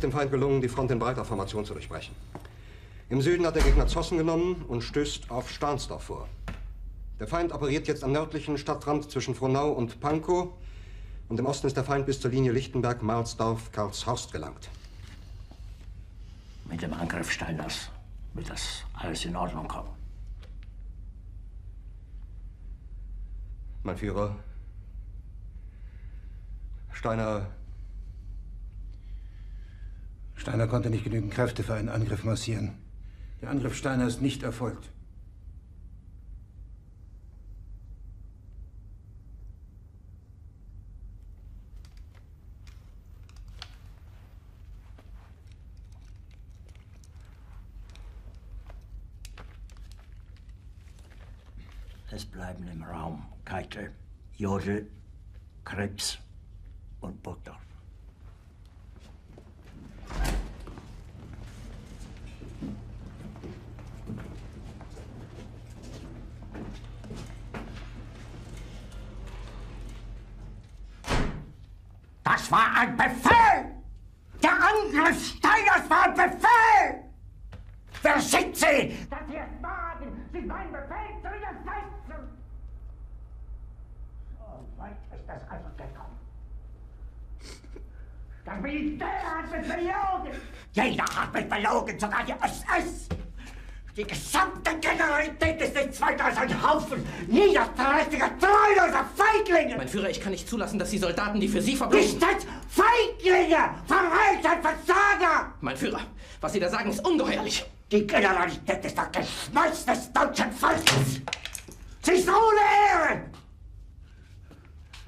dem Feind gelungen, die Front in breiter Formation zu durchbrechen. Im Süden hat der Gegner Zossen genommen und stößt auf Stahnsdorf vor. Der Feind operiert jetzt am nördlichen Stadtrand zwischen Frohnau und Pankow. Und im Osten ist der Feind bis zur Linie Lichtenberg-Marsdorf-Karlshorst gelangt. Mit dem Angriff Steiners wird das alles in Ordnung kommen. Mein Führer, Steiner konnte nicht genügend Kräfte für einen Angriff massieren. Der Angriff Steiner ist nicht erfolgt. Es bleiben im Raum Keitel, Jodl, Krebs und Burgdorf. Das war ein Befehl! Der Angriff Steiners war ein Befehl! Wer sind Sie, dass Sie es wagen, sich meinen Befehl zu widersetzen? So weit ist das also gekommen. Das Militär hat mich belogen! Jeder hat mich belogen, sogar die SS! Die gesamte Generalität ist nichts weiter als ein Haufen niederträchtiger, treuloser Feiglinge! Mein Führer, ich kann nicht zulassen, dass die Soldaten, die für Sie verbringen... Nicht als Feiglinge! Verräter, Versager! Mein Führer, was Sie da sagen, ist ungeheuerlich! Die Generalität ist das Geschmeiß des deutschen Volkes! Sie ist ohne Ehre!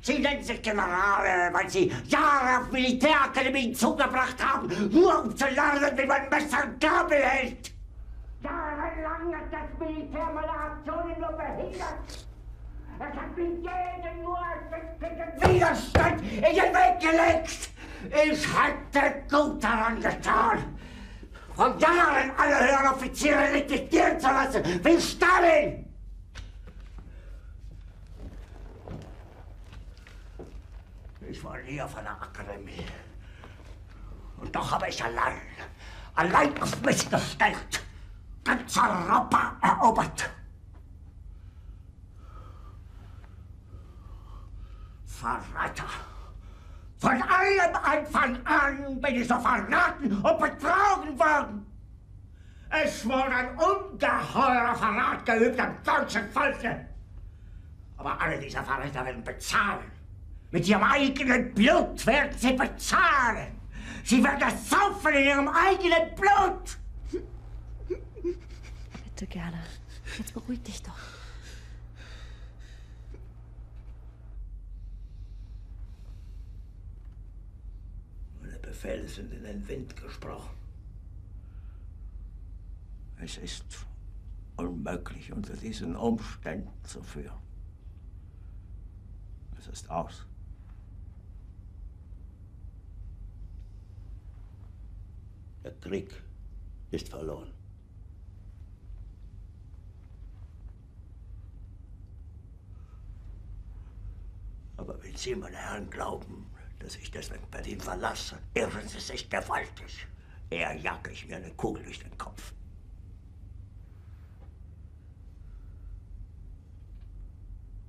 Sie nennen sich Generale, weil Sie Jahre auf Militärakademien zugebracht haben, nur um zu lernen, wie man Messer und Gabel hält! Jahrelang hat das Militär meine Aktionen nur behindert. Es hat mir jeden nur ersichtlichen Widerstand in den Weg gelegt. Ich hätte gut daran getan, von Jahren alle höheren Offiziere liquidieren zu lassen, wie Stalin. Ich war nie auf einer Akademie. Und doch habe ich allein auf mich gestellt, ganz Europa erobert. Verräter! Von allem Anfang an bin ich so verraten und betrogen worden. Es wurde ein ungeheurer Verrat geübt am deutschen Volke. Aber alle diese Verräter werden bezahlen. Mit ihrem eigenen Blut werden sie bezahlen. Sie werden das saufen in ihrem eigenen Blut. Bitte gerne. Jetzt beruhig dich doch. Meine Befehle sind in den Wind gesprochen. Es ist unmöglich, unter diesen Umständen zu führen. Es ist aus. Der Krieg ist verloren. Aber wenn Sie, meine Herren, glauben, dass ich deswegen Berlin verlasse, irren Sie sich gewaltig. Eher jage ich mir eine Kugel durch den Kopf.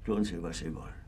Tun Sie, was Sie wollen.